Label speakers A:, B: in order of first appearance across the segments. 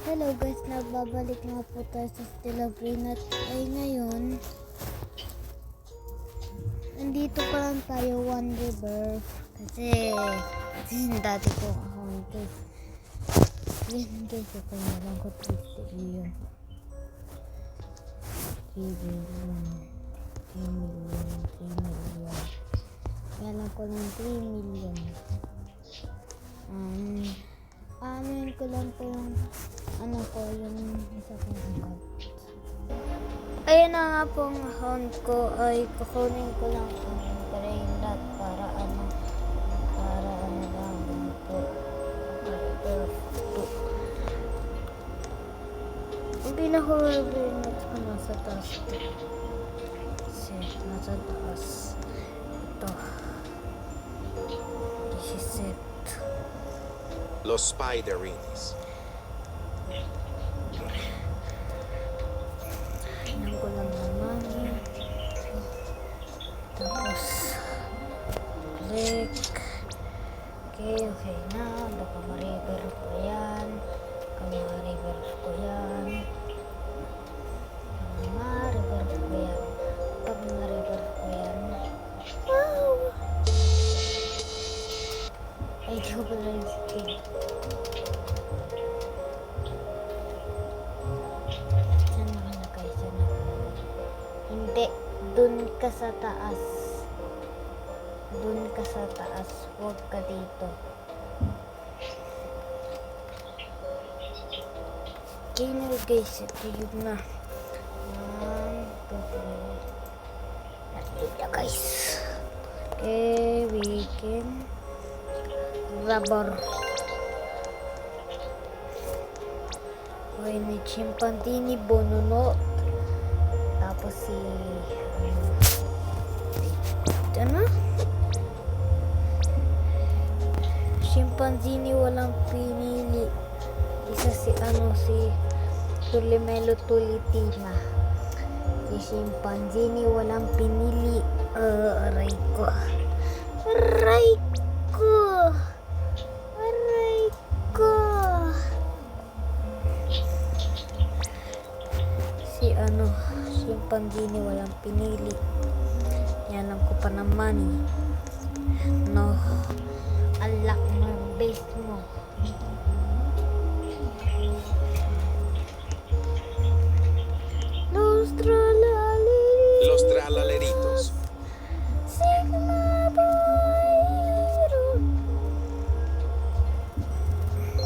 A: Hello guys, nagbabalik nga po tayo sa Stella Green at ay ngayon nandito pa lang tayo One River kasi dati ko account guys. Yan guys, ako na lang ko 3 million 3 million kaya lang ko lang 3 million amin ko lang po yung yung isa kong account. Ayun na nga po ang account ko ay kukunin ko lang ang brain dot para lang po. Ang pinaka brain dot ko nasa taas. Kasi nasa taas. Ito. This is it.
B: Los Spiderines.
A: Tingnan ko lang naman. Tapos, click. Okay na. Baka ma-river ko yan. Ma-river ko yan. Pag ma-river ko yan. Wow! Ay, di ko pala yung skin. Saan nakalagay? Hindi. Dun ka sa taas. Dun ka sa taas. Huwag ka dito. Okay na guys. Ito yun na. 1, 2, 3. Nandito guys. Okay, we can rubber. Okay, may chimpanzee ni Bonono. Tapos si chimpanzee ni walang pinili. Isa si Tulimelo Tulitina. Si chimpanzee ni walang pinili. Aray ko. Chimpanzee ni walang pinili. Yan lang ko pa naman. No. Unlock mo yung base mo.
B: Los Tralaleritos.
A: Sigma Boy.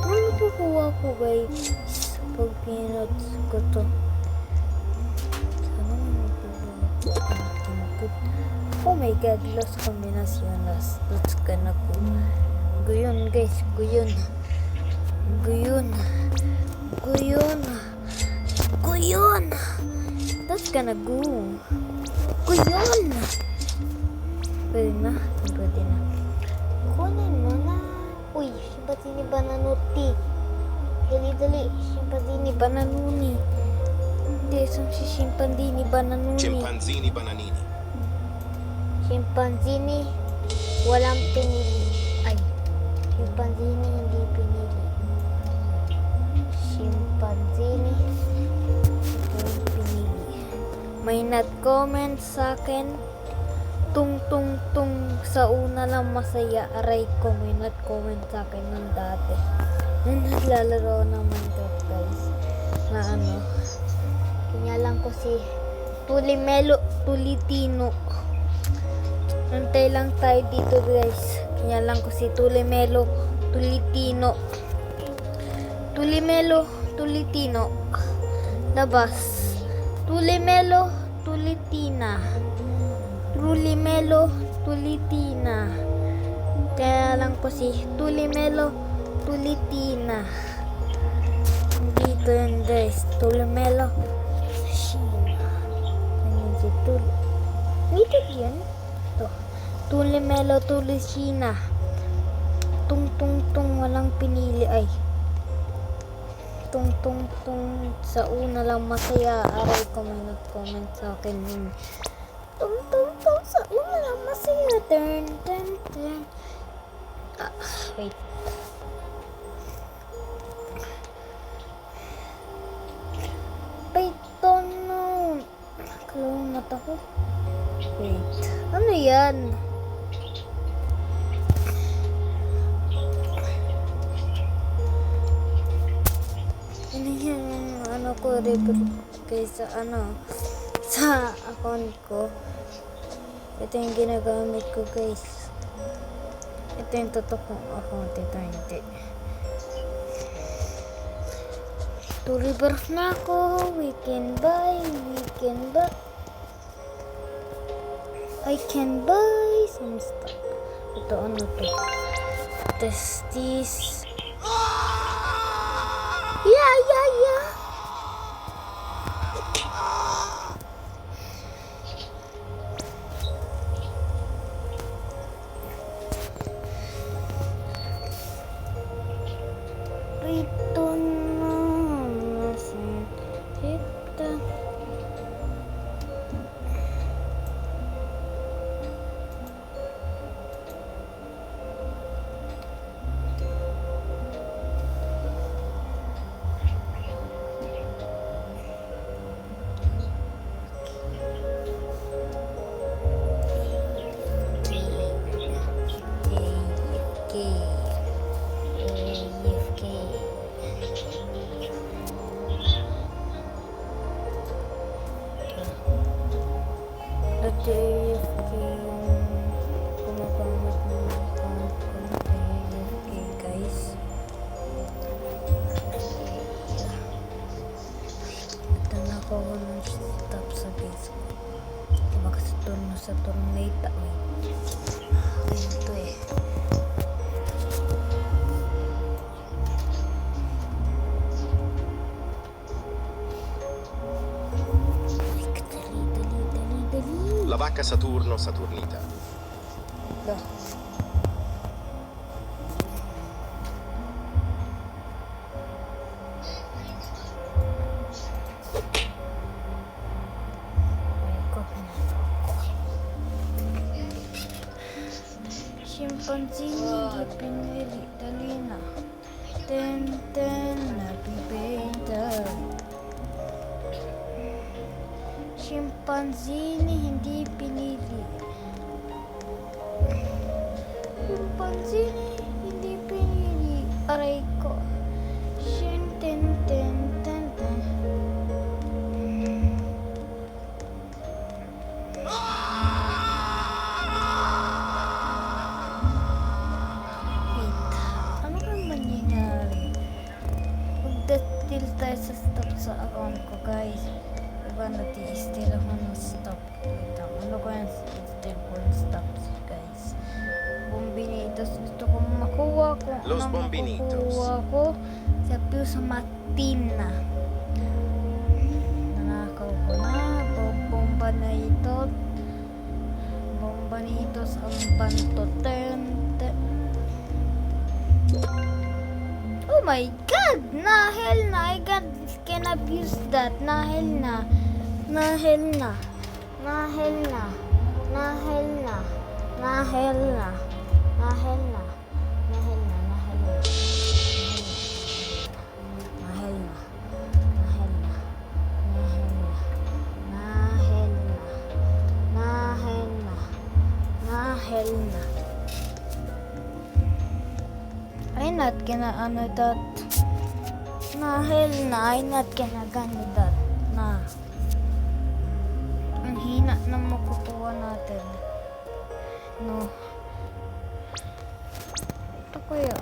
A: Ano kukuha ko guys? Pag pinuts ko to. Oh my god, Los Combinaciones. That's gonna go. Guyon guys, guyon. That's gonna go. Guyon. Pwede na. Kunin mo na. Uy, chimpanzee ni Bananuti. Dali. Chimpanzee ni Bananuni. Hindi, si chimpanzee ni Bananuni.
B: Chimpanzini Bananini.
A: Chimpanzee ni walang pinili. Ay, chimpanzee ni hindi pinili. Chimpanzee ni walang pinili. May not-comment sa akin. Tung sa una lang masaya. Aray ko, may not-comment sa akin ng dati. Nung naglalaro ng Minecraft guys. Na kinyalan ko si Tulimelo Tulitino. Nantay lang tayo dito guys. Kinyalan ko si Tulimelo Tulitino. Tulimelo Tulitino. Labas. Tulimelo Tulitina. Tulimelo Tulitina. Kaya lang ko si Tulimelo Tulitina. Dito yun guys. Tulimelo Wait yan. Ito. Tulimelo Tulisina. Tung walang pinili ay. Tung sa una lang masaya. Aray ko may nag-comment sa akin yun. Tung sa una lang masaya. Turn. Wait. Oh, wait. Ano yan? Ano yung ano ko, kaysa sa account ko. Ito yung ginagamit ko, guys. Ito yung totoo kong account. Ito hindi. To rebirth na ako. We can buy. I can buy some stuff. Ito ano to? Testis. Yeah. Ito na. Kita. Dati AFK yung gumagamit ng account ko na AFK, guys. Ito na ako ng stop sa Facebook. Diba kasi turno sa tornata. Ayun to eh. Dali.
B: La vacca Saturno Saturnita.
A: Dah. Chimpanzee hindi pinili. Dali na. Ten, nabibenta. Chimpanzee hindi pinili. Chimpanzee hindi pinili. Aray ko. Ten. Wait. Ano kang mangyayari? Magdatil tayo sa stop sa account ko, guys. Diba nati-steal ako ng stop. Wait lang. Ano ko yung steal ko ng stop, guys? Bombinitos. Gusto ko makuha kung
B: Los
A: anong
B: Bombinitos.
A: makukuha ko sa Pius Matina. Nanakaw ko na. Bomba na ito. Bomba nitos ang bantoten. Oh my god! Nahel na! I can abuse that. Nahel na. I'm not gonna ano that. Nahel na. I'm not gonna gano that. Na. Ang hina na makukuha natin. No. Ito kaya.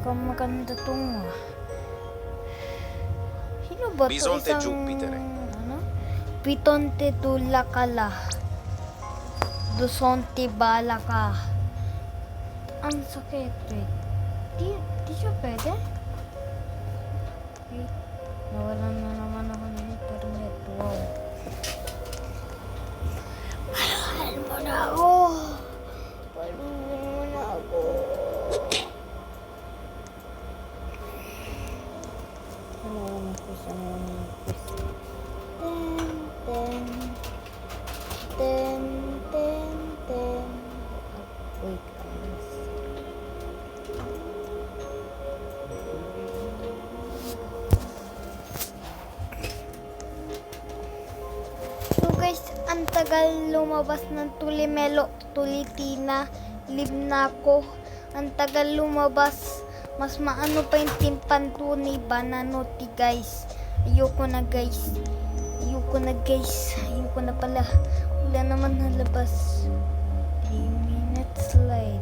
A: Kung maganda tunga. Sino ba to?
B: Bisonte
A: Isang,
B: Jupiter.
A: ano? Pitonte tulakala. Dusonte balaka. Ang sakit. Wait. Di siya pwede? Wait. Nawalan na naman ako ng internet. Wow. Paluhan mo na ako. Ano naman quiz? Ten. Wait. So, guys, ang tagal lumabas ng Tulimelo, Tulitina, live na ako. Ang tagal lumabas. Mas maano pa yung Timpantuni, Bananotti guys. Ayoko na guys. Ayoko na pala. Wala naman nalabas. 3 minutes slide.